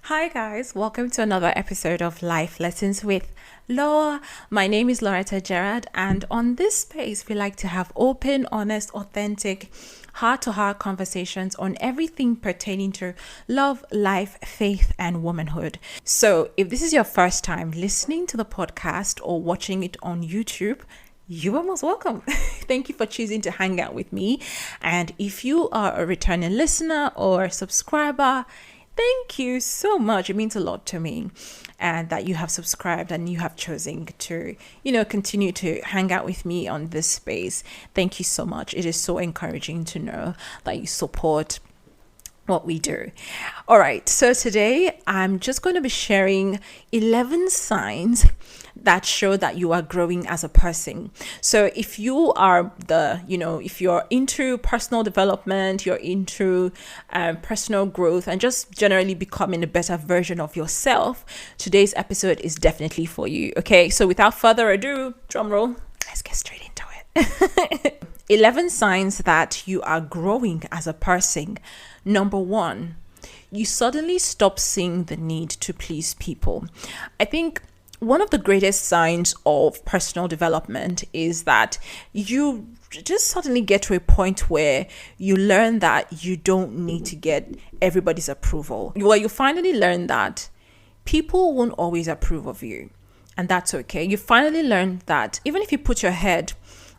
Hi guys, welcome to another episode of Life Lessons with Laura. My name is Loretta Gerard, and on this space we like to have open, honest, authentic, heart-to-heart conversations on everything pertaining to love, life, faith, and womanhood. So if this is your first time listening to the podcast or watching it on YouTube, you are most welcome. Thank you for choosing to hang out with me. And if you are a returning listener or subscriber, thank you so much. It means a lot to me, and that you have subscribed and you have chosen to, continue to hang out with me on this space. Thank you so much. It is so encouraging to know that you support what we do. All right. So today I'm just going to be sharing 11 signs that show that you are growing as a person. So if you are if you're into personal development, you're into personal growth and just generally becoming a better version of yourself, today's episode is definitely for you. Okay. So without further ado, drum roll, let's get straight into it. 11 signs that you are growing as a person. Number 1, you suddenly stop seeing the need to please people. I think one of the greatest signs of personal development is that you just suddenly get to a point where you learn that you don't need to get everybody's approval. Well, you finally learn that people won't always approve of you, and that's okay. You finally learn that even if you put your head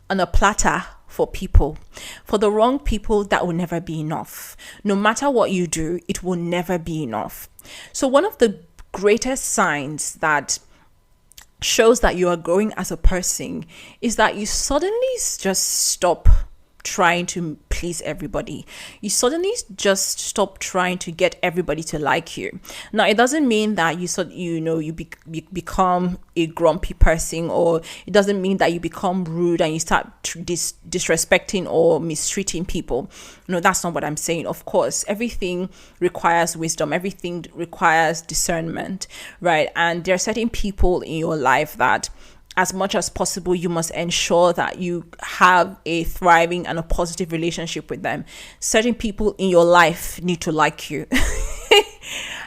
on a platter for people, for the wrong people, that will never be enough. No matter what you do, it will never be enough. So one of the greatest signs that shows that you are growing as a person is that you suddenly just stop trying to please everybody. You suddenly just stop trying to get everybody to like you. Now, it doesn't mean that you become a grumpy person, or it doesn't mean that you become rude and you start disrespecting or mistreating people. No, that's not what I'm saying. Of course, everything requires wisdom. Everything requires discernment, right? And there are certain people in your life that, as much as possible, you must ensure that you have a thriving and a positive relationship with them. Certain people in your life need to like you.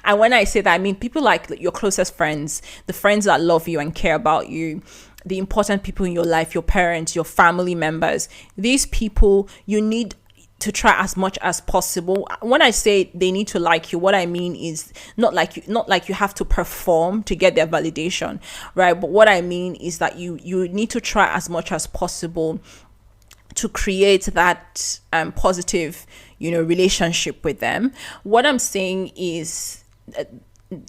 And when I say that, I mean people like your closest friends, the friends that love you and care about you, the important people in your life, your parents, your family members. These people you need to try as much as possible. When I say they need to like you, what I mean is not like you have to perform to get their validation, right? But what I mean is that you need to try as much as possible to create that positive, relationship with them. What I'm saying is,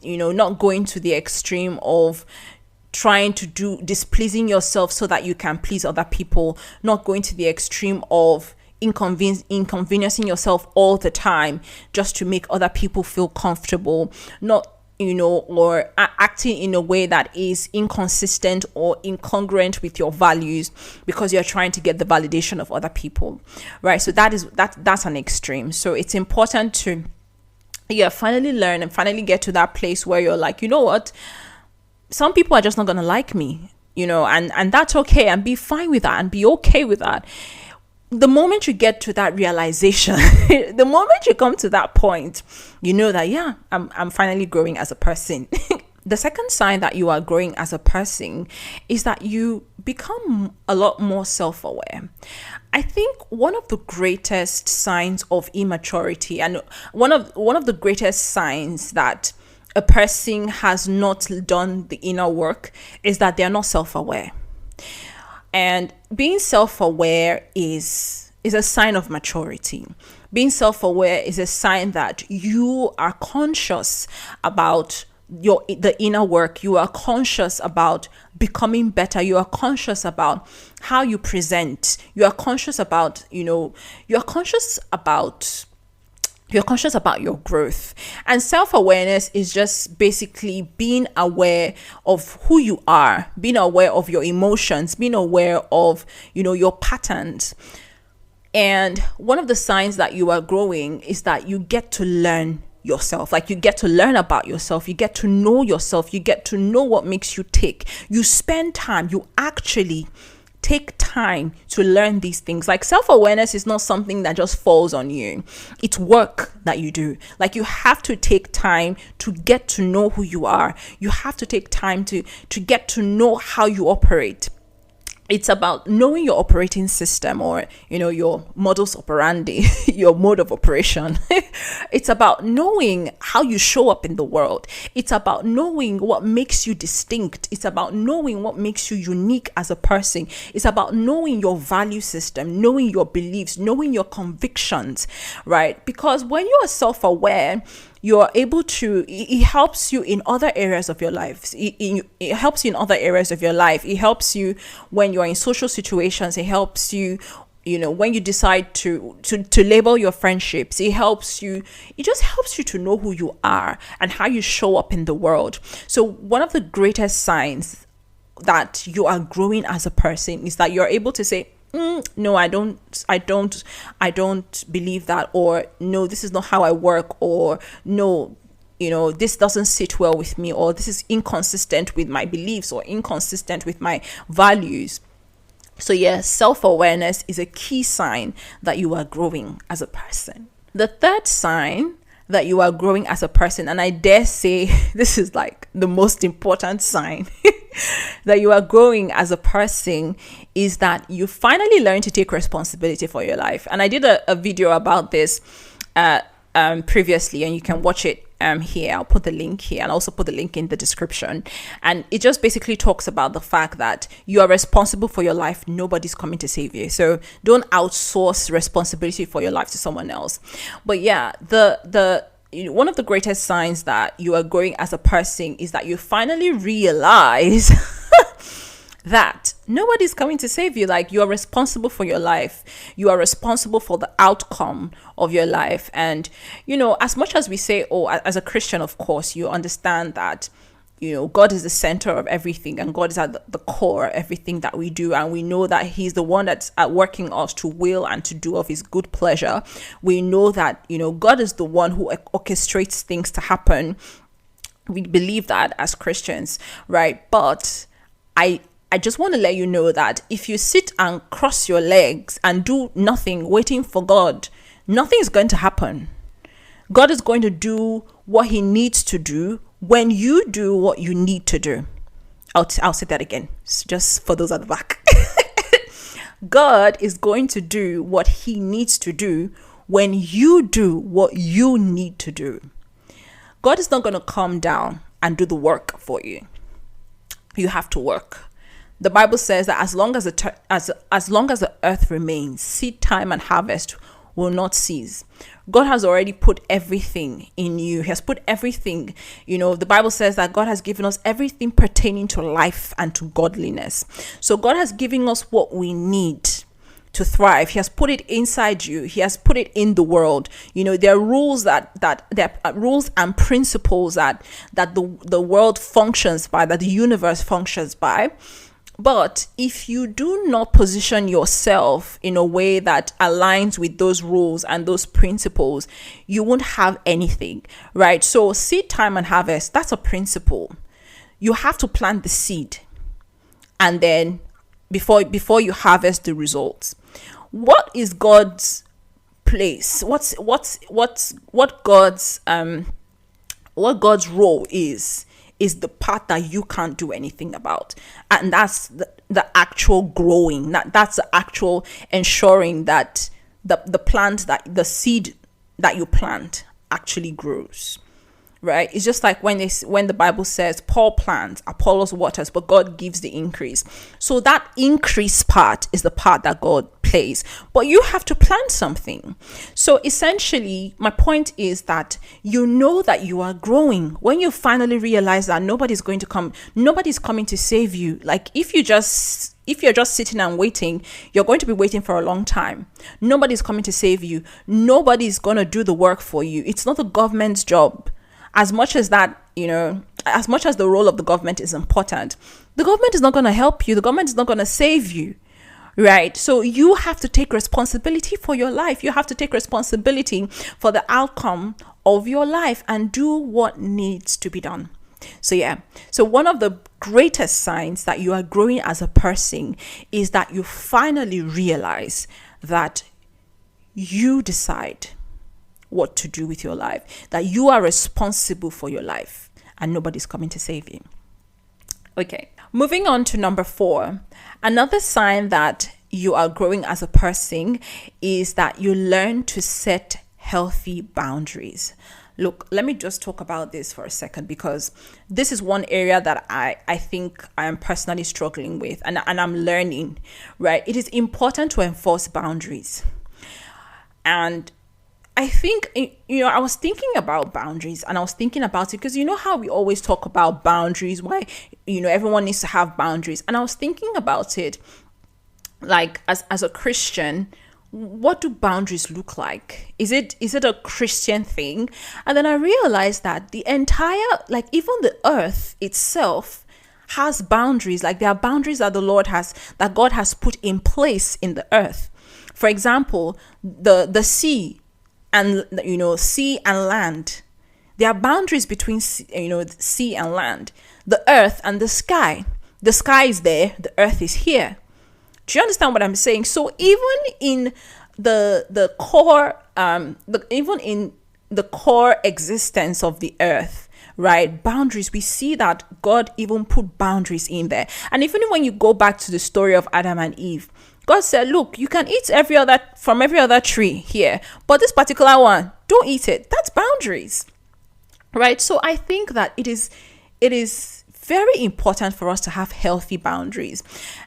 not going to the extreme of trying to do displeasing yourself so that you can please other people, not going to the extreme of inconveniencing yourself all the time just to make other people feel comfortable, not or acting in a way that is inconsistent or incongruent with your values because you're trying to get the validation of other people, right? So that's an extreme. So it's important to finally learn and finally get to that place where you're like, you know what, some people are just not gonna like me, and that's okay, and be fine with that and be okay with that. The moment you get to that realization, the moment you come to that point, you know that, I'm finally growing as a person. The second sign that you are growing as a person is that you become a lot more self-aware. I think one of the greatest signs of immaturity, and one of the greatest signs that a person has not done the inner work, is that they're not self-aware. And being self-aware is a sign of maturity. Being self-aware is a sign that you are conscious about the inner work. You are conscious about becoming better. You are conscious about how you present. You are conscious about, you're conscious about your growth. And self-awareness is just basically being aware of who you are, being aware of your emotions, being aware of, your patterns. And one of the signs that you are growing is that you get to learn yourself. Like, you get to learn about yourself. You get to know yourself. You get to know what makes you tick. You spend time. You actually take time to learn these things. Like, self-awareness is not something that just falls on you. It's work that you do. Like, you have to take time to get to know who you are. You have to take time to get to know how you operate. It's about knowing your operating system, or, your modus operandi, your mode of operation. It's about knowing how you show up in the world. It's about knowing what makes you distinct. It's about knowing what makes you unique as a person. It's about knowing your value system, knowing your beliefs, knowing your convictions, right? Because when you are self-aware, you're able to, it helps you in other areas of your life. It helps you in other areas of your life. It helps you when you're in social situations. It helps you, when you decide to label your friendships. It just helps you to know who you are and how you show up in the world. So one of the greatest signs that you are growing as a person is that you're able to say, no, I don't believe that, or no, this is not how I work, or no, this doesn't sit well with me, or this is inconsistent with my beliefs or inconsistent with my values. So yes, self-awareness is a key sign that you are growing as a person. The third sign that you are growing as a person, and I dare say this is like the most important sign that you are growing as a person, is that you finally learn to take responsibility for your life. And I did a video about this previously, and you can watch it here. I'll put the link here, and also put the link in the description. And it just basically talks about the fact that you are responsible for your life. Nobody's coming to save you. So don't outsource responsibility for your life to someone else. But yeah, one of the greatest signs that you are growing as a person is that you finally realize that nobody's coming to save you. Like, you are responsible for your life. You are responsible for the outcome of your life. And, as much as we say, as a Christian, of course, you understand that, God is the center of everything, and God is at the core of everything that we do. And we know that He's the one that's working us to will and to do of His good pleasure. We know that, God is the one who orchestrates things to happen. We believe that as Christians, right? But I just want to let you know that if you sit and cross your legs and do nothing, waiting for God, nothing is going to happen. God is going to do what He needs to do when you do what you need to do. I'll say that again, just for those at the back. God is going to do what He needs to do when you do what you need to do. God is not going to come down and do the work for you. You have to work. The Bible says that as long as the earth remains, seed time and harvest will not cease. God has already put everything in you. He has put everything, the Bible says that God has given us everything pertaining to life and to godliness. So God has given us what we need to thrive. He has put it inside you. He has put it in the world. There are rules there are rules and principles that the world functions by, that the universe functions by. But if you do not position yourself in a way that aligns with those rules and those principles, you won't have anything, right? So seed time and harvest, that's a principle. You have to plant the seed, and then before you harvest the results. What is God's place? What God's role is the part that you can't do anything about. And that's the actual growing. That's the actual ensuring that the plant, that the seed that you plant actually grows. Right? It's just like when the Bible says Paul plants, Apollos waters, but God gives the increase. So that increase part is the part that God plays. But you have to plant something. So essentially, my point is that that you are growing when you finally realize that nobody's coming to save you. Like, if you're just sitting and waiting, you're going to be waiting for a long time. Nobody's coming to save you. Nobody's going to do the work for you. It's not the government's job. As much as that, as much as the role of the government is important, the government is not going to help you. The government is not going to save you, right? So you have to take responsibility for your life. You have to take responsibility for the outcome of your life and do what needs to be done. So yeah, so one of the greatest signs that you are growing as a person is that you finally realize that you decide what to do with your life, that you are responsible for your life and nobody's coming to save you. Okay, moving on to number 4. Another sign that you are growing as a person is that you learn to set healthy boundaries. Look, let me just talk about this for a second, because this is one area that I think I am personally struggling with and I'm learning, right? It is important to enforce boundaries. And I think, I was thinking about boundaries, and I was thinking about it because you know how we always talk about boundaries, why, everyone needs to have boundaries. And I was thinking about it, like as a Christian, what do boundaries look like? Is it a Christian thing? And then I realized that the entire, like even the earth itself has boundaries. Like there are boundaries that that God has put in place in the earth. For example, the sea and sea and land. There are boundaries between sea and land. The earth and the sky. The sky is there, the earth is here. Do you understand what I'm saying? So even in the core, even in the core existence of the earth, right? Boundaries. We see that God even put boundaries in there. And even when you go back to the story of Adam and Eve, God said, "Look, you can eat from every other tree here, but this particular one, don't eat it." That's boundaries, right? So I think that it is very important for us to have healthy boundaries,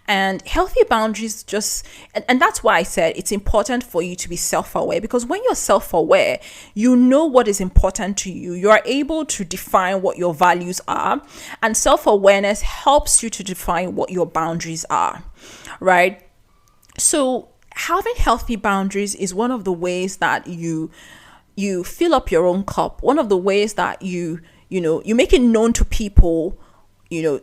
and healthy boundaries and that's why I said it's important for you to be self-aware, because when you're self-aware, you know what is important to you. You are able to define what your values are, and self-awareness helps you to define what your boundaries are, right? So having healthy boundaries is one of the ways that you fill up your own cup. One of the ways that you make it known to people,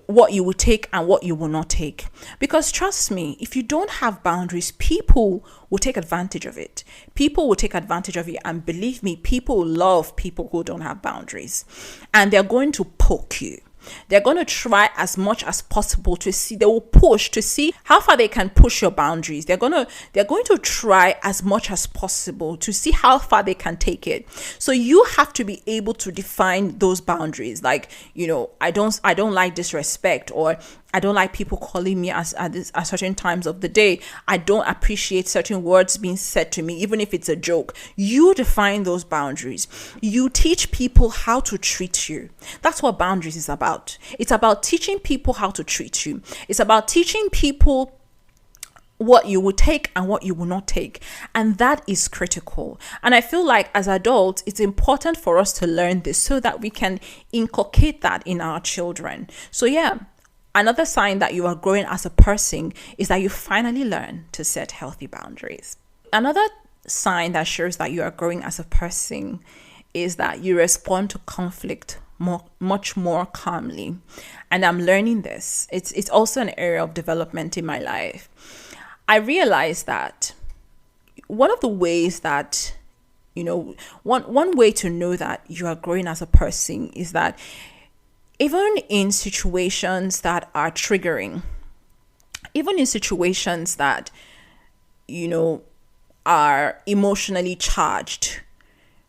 what you will take and what you will not take. Because trust me, if you don't have boundaries, people will take advantage of it. People will take advantage of you. And believe me, people love people who don't have boundaries. And they're going to poke you. They're going to try as much as possible they will push to see how far they can push your boundaries. They're going to try as much as possible to see how far they can take it. So you have to be able to define those boundaries. Like, I don't like disrespect, or I don't like people calling me at certain times of the day. I don't appreciate certain words being said to me, even if it's a joke. You define those boundaries. You teach people how to treat you. That's what boundaries is about. It's about teaching people how to treat you. It's about teaching people what you will take and what you will not take. And that is critical. And I feel like as adults, it's important for us to learn this so that we can inculcate that in our children. So yeah. Another sign that you are growing as a person is that you finally learn to set healthy boundaries. Another sign that shows that you are growing as a person is that you respond to conflict much more calmly. And I'm learning this. It's also an area of development in my life. I realized that one of the ways that, one way to know that you are growing as a person is that even in situations that are triggering, even in situations that, are emotionally charged,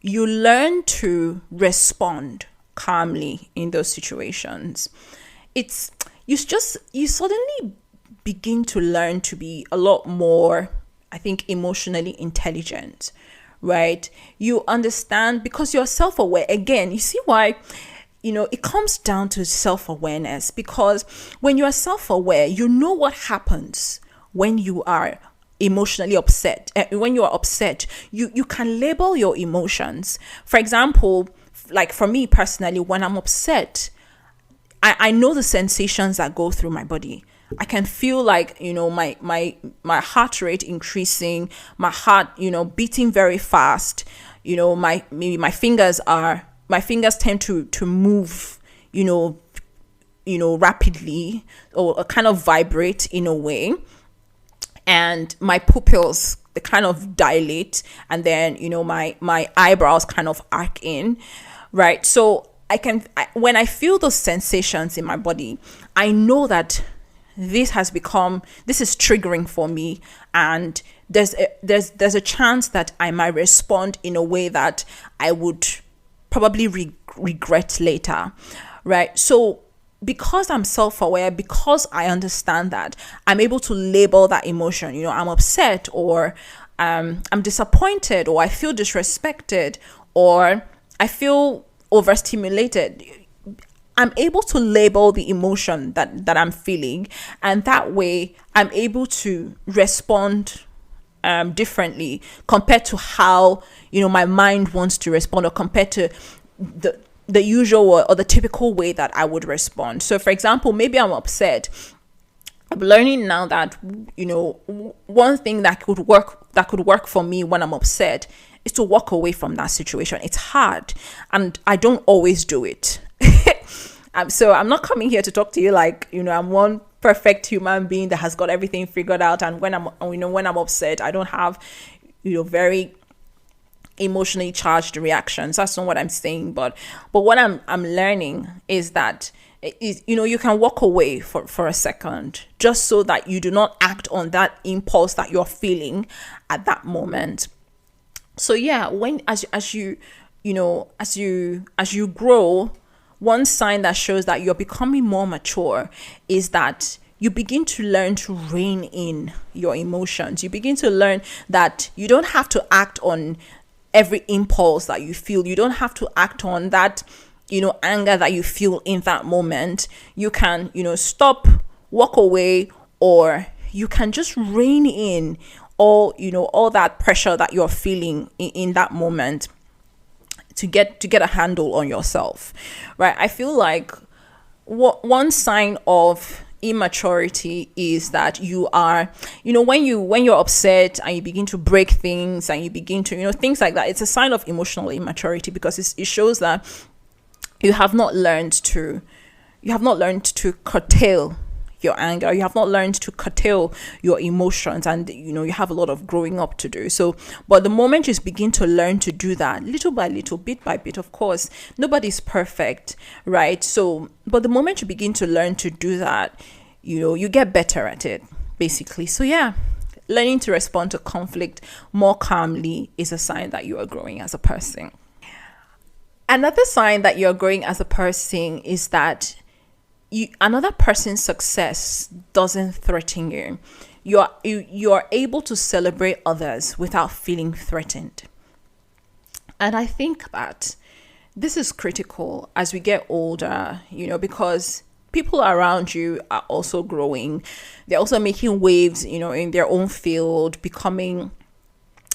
you learn to respond calmly in those situations. You suddenly begin to learn to be a lot more, I think, emotionally intelligent, right? You understand because you're self-aware. Again, you see why it comes down to self-awareness, because when you are self-aware, you know what happens when you are emotionally upset. When you are upset, you can label your emotions. For example, like for me personally, when I'm upset, I know the sensations that go through my body. I can feel like, my heart rate increasing, my heart, beating very fast. My fingers tend to move, rapidly, or kind of vibrate in a way. And my pupils, they kind of dilate, and then, my eyebrows kind of arc in, right? So when I feel those sensations in my body, I know that this is triggering for me, and there's a chance that I might respond in a way that I would probably regret later, right? So because I'm self-aware, because I understand that, I'm able to label that emotion. I'm upset, or I'm disappointed, or I feel disrespected, or I feel overstimulated. I'm able to label the emotion that I'm feeling, and that way I'm able to respond differently compared to how my mind wants to respond, or compared to the usual or the typical way that I would respond. So for example, maybe I'm upset. I'm learning now that one thing that could work for me when I'm upset is to walk away from that situation. It's hard, and I don't always do it. So I'm not coming here to talk to you like I'm one perfect human being that has got everything figured out, and when I'm upset, I don't have very emotionally charged reactions. That's not what I'm saying, but what I'm learning is that you can walk away for a second, just so that you do not act on that impulse that you're feeling at that moment. So yeah, as you grow, one sign that shows that you're becoming more mature is that you begin to learn to rein in your emotions. You begin to learn that you don't have to act on every impulse that you feel. You don't have to act on that, anger that you feel in that moment. You can, stop, walk away, or you can just rein in all that pressure that you're feeling in that moment to get a handle on yourself, right? I feel like one sign of immaturity is that you are, when you're upset and you begin to break things and you begin to, things like that. It's a sign of emotional immaturity, because it shows that you have not learned to curtail your anger. You have not learned to curtail your emotions, and you have a lot of growing up to do. So, but the moment you begin to learn to do that, little by little, bit by bit, of course, nobody's perfect, right? So, but the moment you begin to learn to do that, you get better at it, basically. So yeah, learning to respond to conflict more calmly is a sign that you are growing as a person. Another sign that you're growing as a person is that another person's success doesn't threaten you. You're able to celebrate others without feeling threatened. And I think that this is critical as we get older, because people around you are also growing. They're also making waves, in their own field, becoming,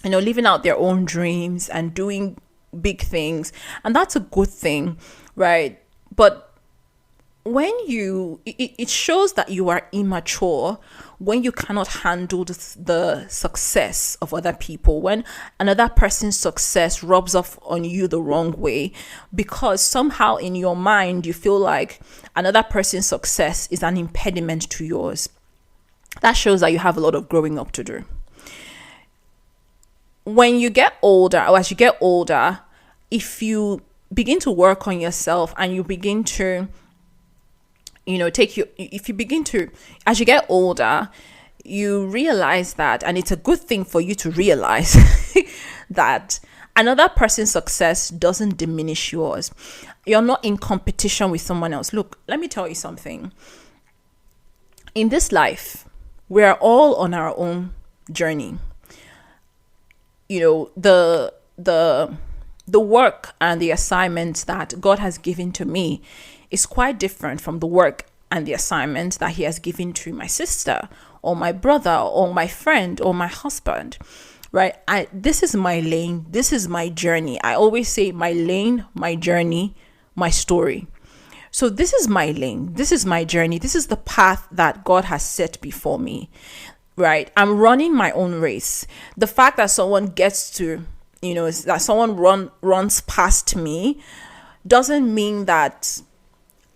living out their own dreams and doing big things. And that's a good thing, right? But when it shows that you are immature when you cannot handle the success of other people, when another person's success rubs off on you the wrong way, because somehow in your mind you feel like another person's success is an impediment to yours. That shows that you have a lot of growing up to do. When you get older, or as you get older, if you begin to work on yourself and you begin to as you get older, you realize that, and it's a good thing for you to realize that another person's success doesn't diminish yours. You're not in competition with someone else. Look, let me tell you something. In this life, we are all on our own journey. The work and the assignments that God has given to me is quite different from the work and the assignment that he has given to my sister or my brother or my friend or my husband, right? This is my lane. This is my journey. I always say my lane, my journey, my story. So this is my lane. This is my journey. This is the path that God has set before me, right? I'm running my own race. The fact that someone gets to, that someone runs past me doesn't mean that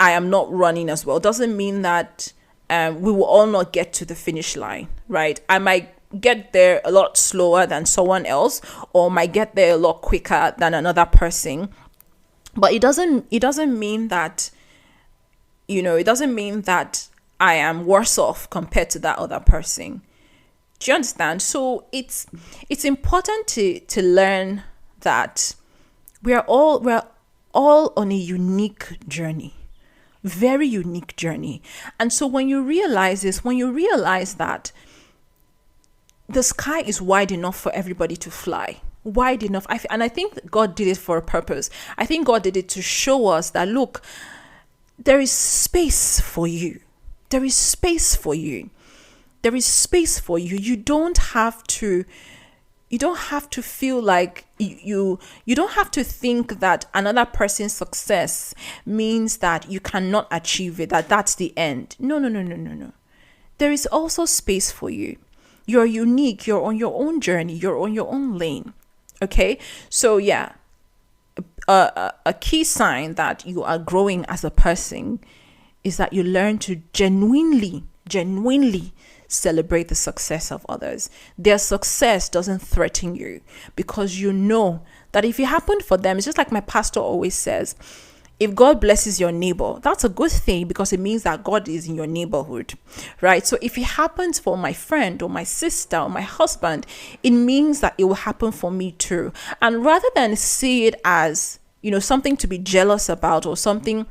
I am not running as well. Doesn't mean that we will all not get to the finish line, right? I might get there a lot slower than someone else, or might get there a lot quicker than another person. But it doesn't mean that, it doesn't mean that I am worse off compared to that other person. Do you understand? So it's important to learn that we're all on a unique journey, very unique journey. And so when you realize this, when you realize that the sky is wide enough for everybody to fly, wide enough, and I think God did it for a purpose. I think God did it to show us that, look, there is space for you. There is space for you. There is space for you. You don't have to feel like you don't have to think that another person's success means that you cannot achieve it, that's the end. No, no, no, no, no, no. There is also space for you. You're unique. You're on your own journey. You're on your own lane. Okay? So yeah, a key sign that you are growing as a person is that you learn to genuinely celebrate the success of others. Their success doesn't threaten you, because you know that if it happened for them, it's just like my pastor always says, if God blesses your neighbor, that's a good thing, because it means that God is in your neighborhood, right? So if it happens for my friend or my sister or my husband, it means that it will happen for me too. And rather than see it as, something to be jealous about, or something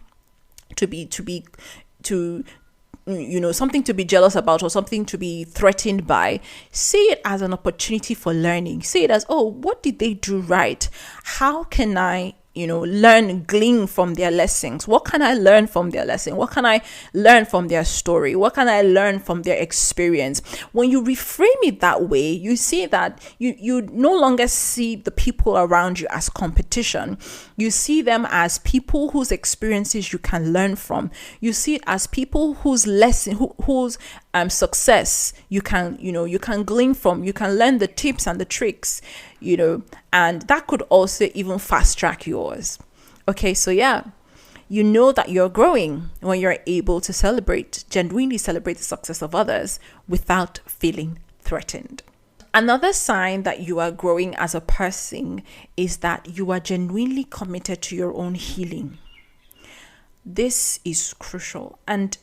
something to be jealous about, or something to be threatened by, see it as an opportunity for learning. See it as, oh, what did they do right? How can I glean from their lessons? What can I learn from their lesson? What can I learn from their story? What can I learn from their experience? When you reframe it that way, you see that you no longer see the people around you as competition. You see them as people whose experiences you can learn from. You see it as people whose whose success you can glean from. You can learn the tips and the tricks, and that could also even fast track yours. Okay, so yeah, you know that you're growing when you're able to genuinely celebrate the success of others without feeling threatened. Another sign that you are growing as a person is that you are genuinely committed to your own healing. This is crucial. And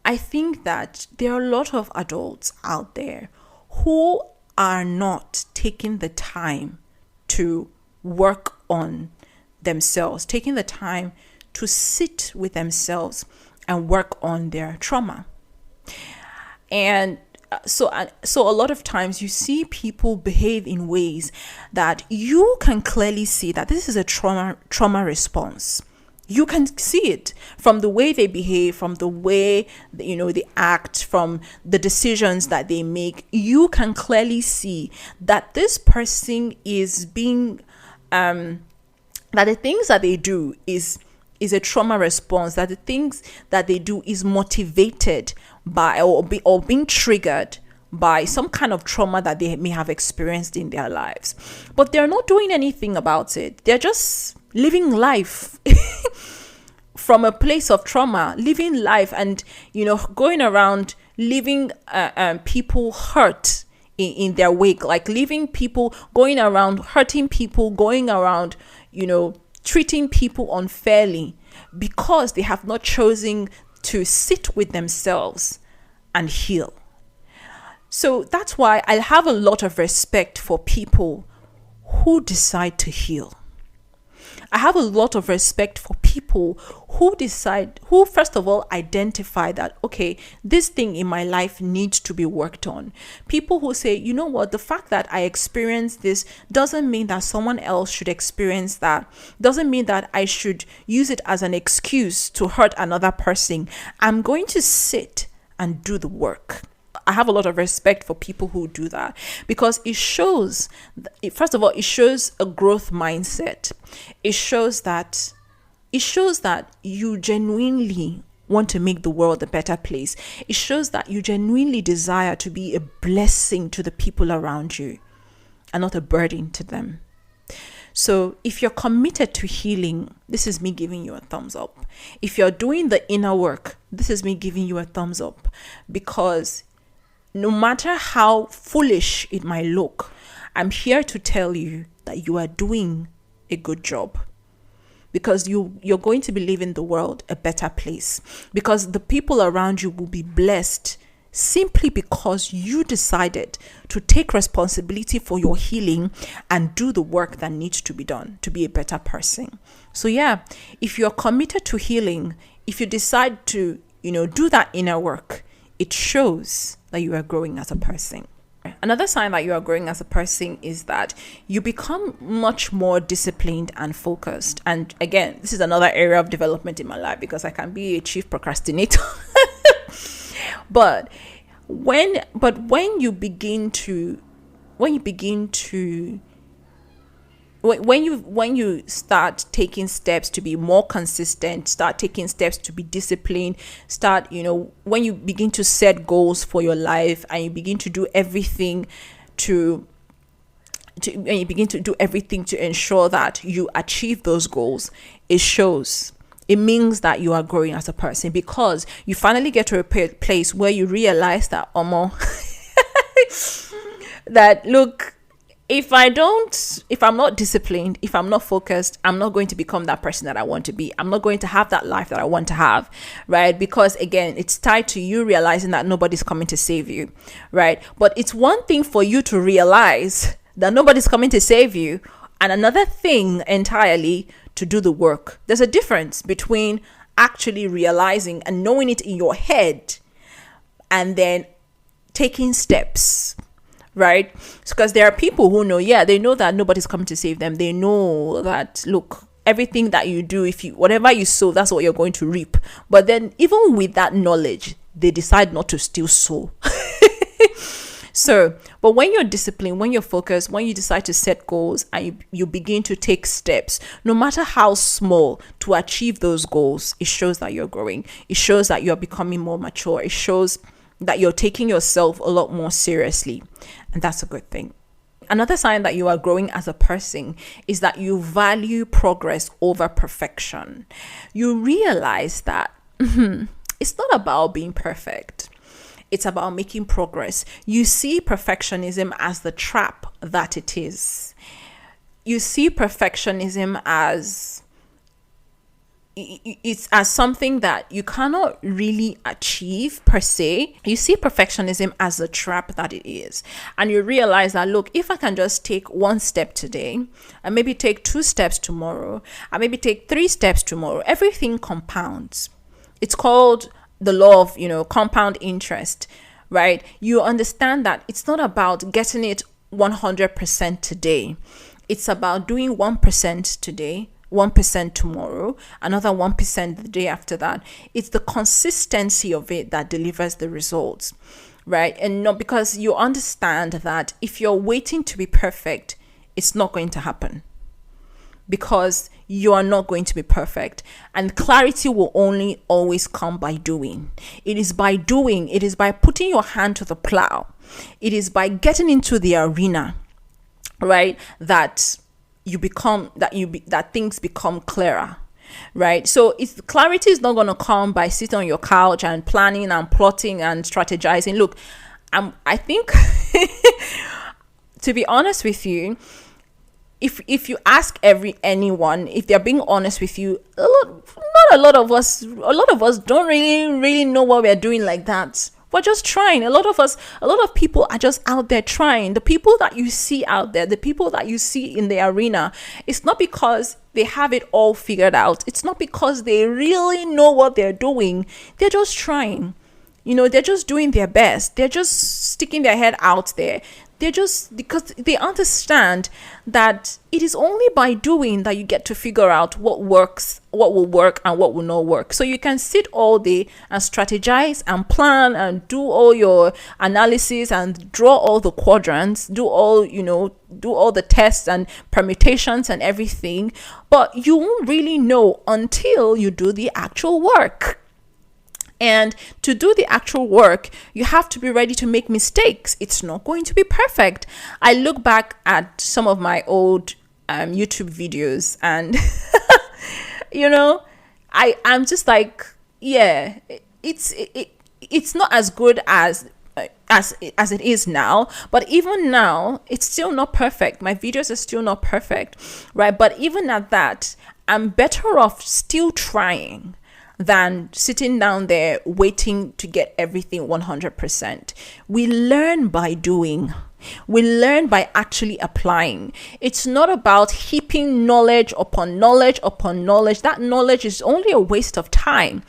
I think that there are a lot of adults out there who are not taking the time to work on themselves, taking the time to sit with themselves and work on their trauma. And so a lot of times you see people behave in ways that you can clearly see that this is a trauma response. You can see it from the way they behave, from the way they act, from the decisions that they make. You can clearly see that this person is being that the things that they do is a trauma response, that the things that they do is motivated by or being triggered by some kind of trauma that they may have experienced in their lives. But they're not doing anything about it. They're just living life from a place of trauma, living life and, going around leaving people hurt in their wake, like leaving people, going around hurting people, going around, treating people unfairly, because they have not chosen to sit with themselves and heal. So that's why I have a lot of respect for people who decide to heal. I have a lot of respect for people who first of all identify that, okay, this thing in my life needs to be worked on. People who say, you know what, the fact that I experienced this doesn't mean that someone else should experience that. Doesn't mean that I should use it as an excuse to hurt another person. I'm going to sit and do the work. I have a lot of respect for people who do that, because it shows, first of all, it shows a growth mindset. It shows that you genuinely want to make the world a better place. It shows that you genuinely desire to be a blessing to the people around you and not a burden to them. So if you're committed to healing, this is me giving you a thumbs up. If you're doing the inner work, this is me giving you a thumbs up, because no matter how foolish it might look, I'm here to tell you that you are doing a good job. because you're going to be leaving the world a better place, because the people around you will be blessed simply because you decided to take responsibility for your healing and do the work that needs to be done to be a better person. So yeah, if you're committed to healing, if you decide to, do that inner work, it shows that you are growing as a person. Another sign that you are growing as a person is that you become much more disciplined and focused. And again, this is another area of development in my life, because I can be a chief procrastinator. But when you begin to when you start taking steps to be more consistent, start taking steps to be disciplined, when you begin to set goals for your life, and you begin to do everything to ensure that you achieve those goals, it means that you are growing as a person, because you finally get to a place where you realize that, that look, if I'm not disciplined, if I'm not focused, I'm not going to become that person that I want to be. I'm not going to have that life that I want to have, right? Because again, it's tied to you realizing that nobody's coming to save you, right? But it's one thing for you to realize that nobody's coming to save you, and another thing entirely to do the work. There's a difference between actually realizing and knowing it in your head and then taking steps, right? Because there are people who know, they know that nobody's coming to save them. They know that, look, everything that you do, whatever you sow, that's what you're going to reap. But then even with that knowledge, they decide not to still sow. But when you're disciplined, when you're focused, when you decide to set goals and you begin to take steps, no matter how small, to achieve those goals, it shows that you're growing. It shows that you're becoming more mature. It shows that you're taking yourself a lot more seriously. And that's a good thing. Another sign that you are growing as a person is that you value progress over perfection. You realize that it's not about being perfect. It's about making progress. You see perfectionism as the trap that it is. You see perfectionism as something that you cannot really achieve per se. You see perfectionism as a trap that it is. And you realize that, look, if I can just take one step today, and maybe take 2 steps tomorrow, and maybe take 3 steps tomorrow, everything compounds. It's called the law of, compound interest, right? You understand that it's not about getting it 100% today. It's about doing 1% today, 1% tomorrow, another 1% the day after that. It's the consistency of it that delivers the results, right? And not because you understand that if you're waiting to be perfect, it's not going to happen, because you are not going to be perfect. And clarity will only always come by doing. It is by doing. It is by putting your hand to the plow. It is by getting into the arena, right? That things become clearer, right? So clarity is not going to come by sitting on your couch and planning and plotting and strategizing. Look, I think to be honest with you, if you ask anyone, if they're being honest with you, a lot of us don't really know what we're doing like that. We're just trying. A lot of people are just out there trying. The people that you see out there, the people that you see in the arena, it's not because they have it all figured out. It's not because they really know what they're doing. They're just trying. They're just doing their best. They're just sticking their head out there. They're just, because they understand that it is only by doing that you get to figure out what works, what will work, and what will not work. So you can sit all day and strategize and plan and do all your analysis and draw all the quadrants, do all the tests and permutations and everything, but you won't really know until you do the actual work. And to do the actual work, you have to be ready to make mistakes. It's not going to be perfect. I look back at some of my old YouTube videos and, I'm just like, yeah, it's not as good as it is now, but even now it's still not perfect. My videos are still not perfect, right? But even at that, I'm better off still trying than sitting down there waiting to get everything 100%. We learn by doing. We learn by actually applying. It's not about heaping knowledge upon knowledge upon knowledge. That knowledge is only a waste of time,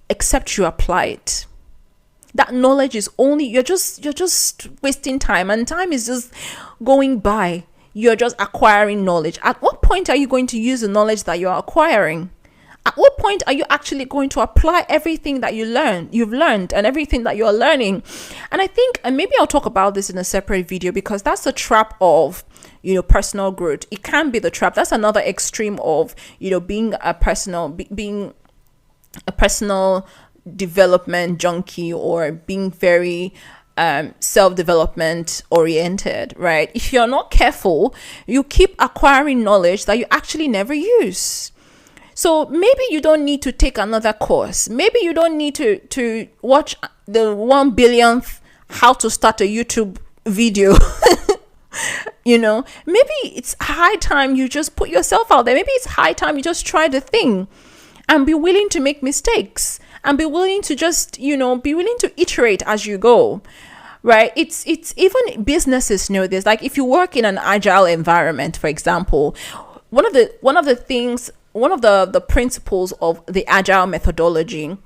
except you apply it. That knowledge is only, you're just wasting time, and time is just going by. You're just acquiring knowledge. At what point are you going to use the knowledge that you're acquiring? At what point are you actually going to apply everything that you've learned and everything that you're learning? And I think, and maybe I'll talk about this in a separate video, because that's the trap of, personal growth. It can be the trap. That's another extreme of, being a personal development junkie, or being very self-development oriented, right? If you're not careful, you keep acquiring knowledge that you actually never use. So maybe you don't need to take another course. Maybe you don't need to watch the 1 billionth how to start a YouTube video. Maybe it's high time you just put yourself out there. Maybe it's high time you just try the thing and be willing to make mistakes, and be willing to just, be willing to iterate as you go. Right? It's even businesses know this. Like if you work in an agile environment, for example, one of the principles of the agile methodology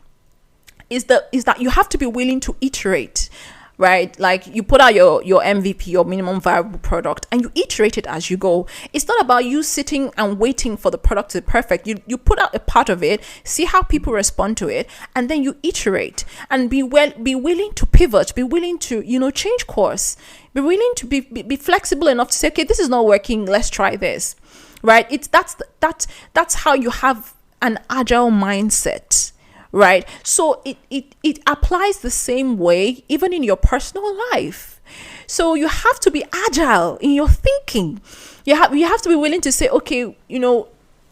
is that you have to be willing to iterate, right? Like you put out your MVP, your minimum viable product, and you iterate it as you go. It's not about you sitting and waiting for the product to be perfect. You put out a part of it, see how people respond to it, and then you iterate, and be willing to pivot, be willing to, change course, be willing to be flexible enough to say, okay, this is not working, let's try this. Right? That's how you have an agile mindset, right? So it applies the same way even in your personal life. So you have to be agile in your thinking. You have to be willing to say, okay,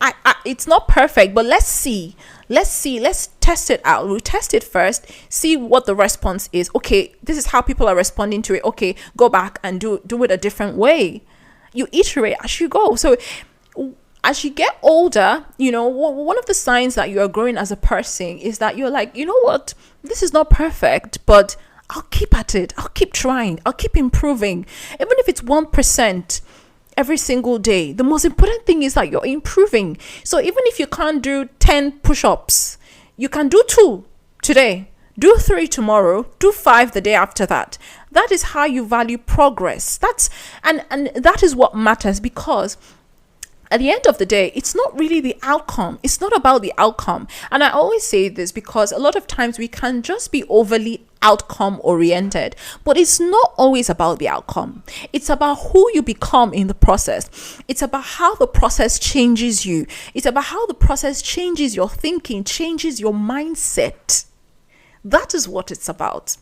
I it's not perfect, but let's test it out. We'll test it first, see what the response is. Okay, this is how people are responding to it. Okay, go back and do it a different way. You iterate as you go. So as you get older, one of the signs that you are growing as a person is that you're like, what, this is not perfect, but I'll keep at it. I'll keep trying. I'll keep improving. Even if it's 1% every single day, the most important thing is that you're improving. So even if you can't do 10 push-ups, you can do 2 today, do 3 tomorrow, do 5 the day after that. That is how you value progress. And that is what matters, because at the end of the day, it's not really the outcome. It's not about the outcome. And I always say this because a lot of times we can just be overly outcome oriented, but it's not always about the outcome. It's about who you become in the process. It's about how the process changes you. It's about how the process changes your thinking, changes your mindset. That is what it's about.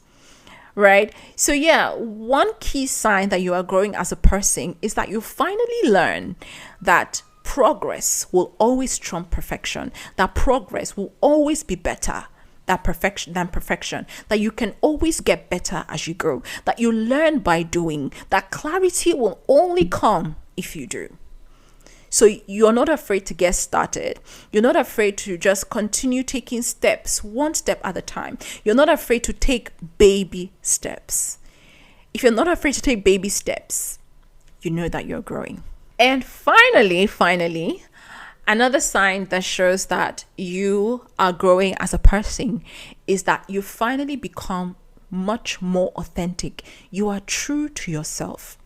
Right? So yeah, one key sign that you are growing as a person is that you finally learn that progress will always trump perfection, that progress will always be better than perfection, that you can always get better as you grow, that you learn by doing, that clarity will only come if you do. So you're not afraid to get started. You're not afraid to just continue taking steps, one step at a time. You're not afraid to take baby steps. If you're not afraid to take baby steps, you know that you're growing. And finally, another sign that shows that you are growing as a person is that you finally become much more authentic. You are true to yourself.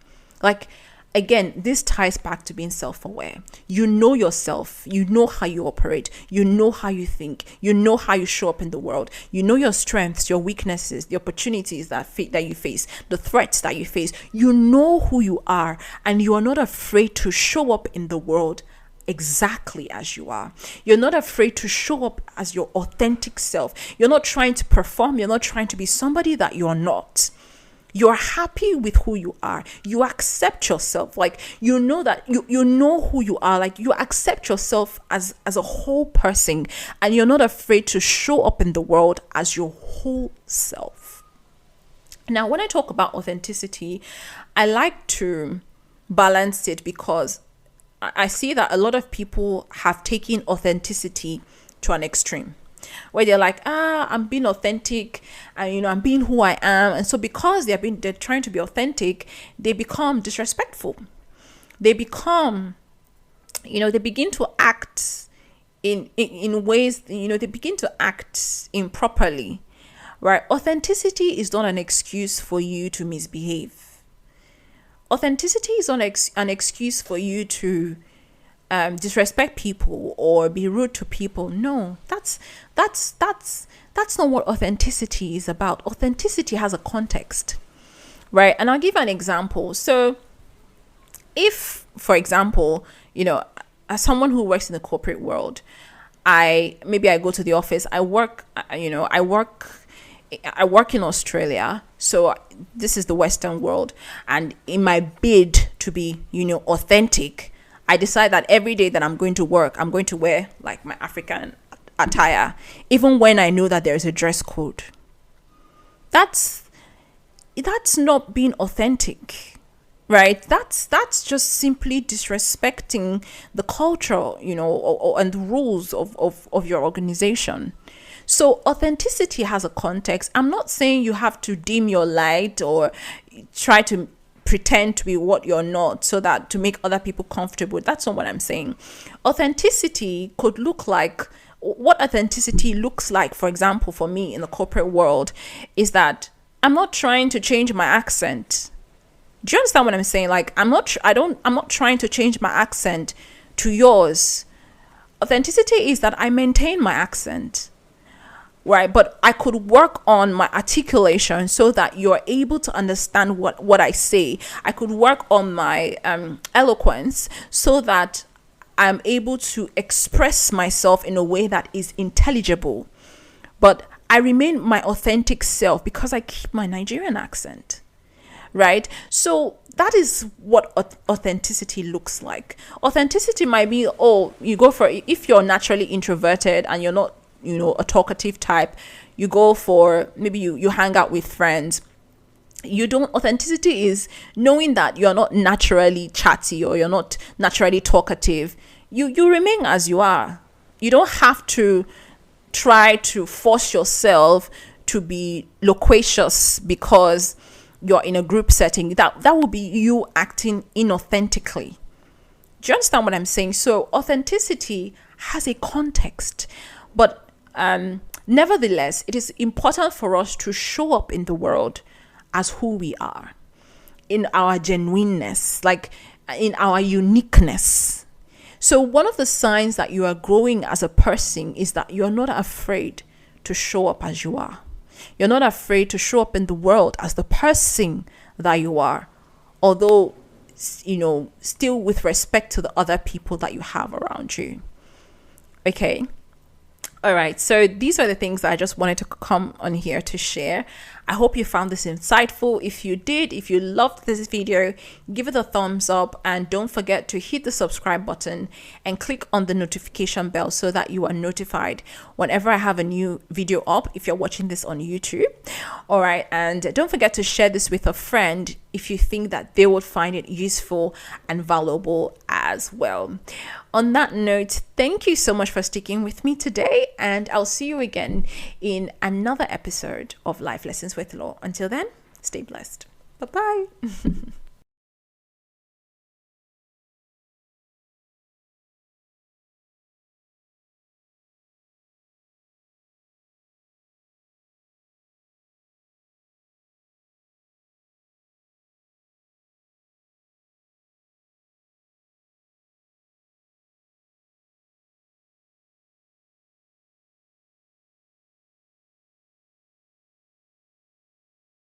Like, again, this ties back to being self-aware. You know yourself. You know how you operate. You know how you think. You know how you show up in the world. You know your strengths, your weaknesses, the opportunities that you face, the threats that you face. You know who you are, and you are not afraid to show up in the world exactly as you are. You're not afraid to show up as your authentic self. You're not trying to perform. You're not trying to be somebody that you're not. You're happy with who you are. You accept yourself. Like, you know that you know who you are. Like, you accept yourself as a whole person, and you're not afraid to show up in the world as your whole self. Now, when I talk about authenticity, I like to balance it, because I see that a lot of people have taken authenticity to an extreme, where they're like, I'm being authentic, and I'm being who I am. And so because they're trying to be authentic, they become disrespectful. They become, they begin to act in ways, they begin to act improperly, right? Authenticity is not an excuse for you to misbehave. Authenticity is not an excuse for you to disrespect people or be rude to people. No, that's not what authenticity is about. Authenticity has a context, right? And I'll give an example. So if, for example, as someone who works in the corporate world, I go to the office, I work in Australia, so this is the Western world, and in my bid to be, authentic, I decide that every day that I'm going to work, I'm going to wear like my African attire, even when I know that there's a dress code. That's not being authentic, right? That's just simply disrespecting the culture, and the rules of your organization. So authenticity has a context. I'm not saying you have to dim your light or try to pretend to be what you're not so that to make other people comfortable. That's not what I'm saying. Authenticity could look like, what authenticity looks like, for example, for me in the corporate world, is that I'm not trying to change my accent. Do you understand what I'm saying? Like, I'm not trying to change my accent to yours. Authenticity is that I maintain my accent, right? But I could work on my articulation so that you're able to understand what I say. I could work on my eloquence so that I'm able to express myself in a way that is intelligible. But I remain my authentic self because I keep my Nigerian accent, right? So that is what authenticity looks like. Authenticity might be, if you're naturally introverted and you're not, a talkative type, you go for, maybe you hang out with friends. Authenticity is knowing that you're not naturally chatty or you're not naturally talkative. You remain as you are. You don't have to try to force yourself to be loquacious because you're in a group setting. That will be you acting inauthentically. Do you understand what I'm saying? So authenticity has a context, but nevertheless, it is important for us to show up in the world as who we are, in our genuineness, like in our uniqueness. So one of the signs that you are growing as a person is that you're not afraid to show up as you are. You're not afraid to show up in the world as the person that you are, although, still with respect to the other people that you have around you. Okay. All right, so these are the things that I just wanted to come on here to share. I hope you found this insightful. If you did, if you loved this video, give it a thumbs up and don't forget to hit the subscribe button and click on the notification bell so that you are notified whenever I have a new video up if you're watching this on YouTube. All right, and don't forget to share this with a friend if you think that they would find it useful and valuable as well. On that note, thank you so much for sticking with me today, and I'll see you again in another episode of Life Lessons with Law. Until then, stay blessed. Bye-bye.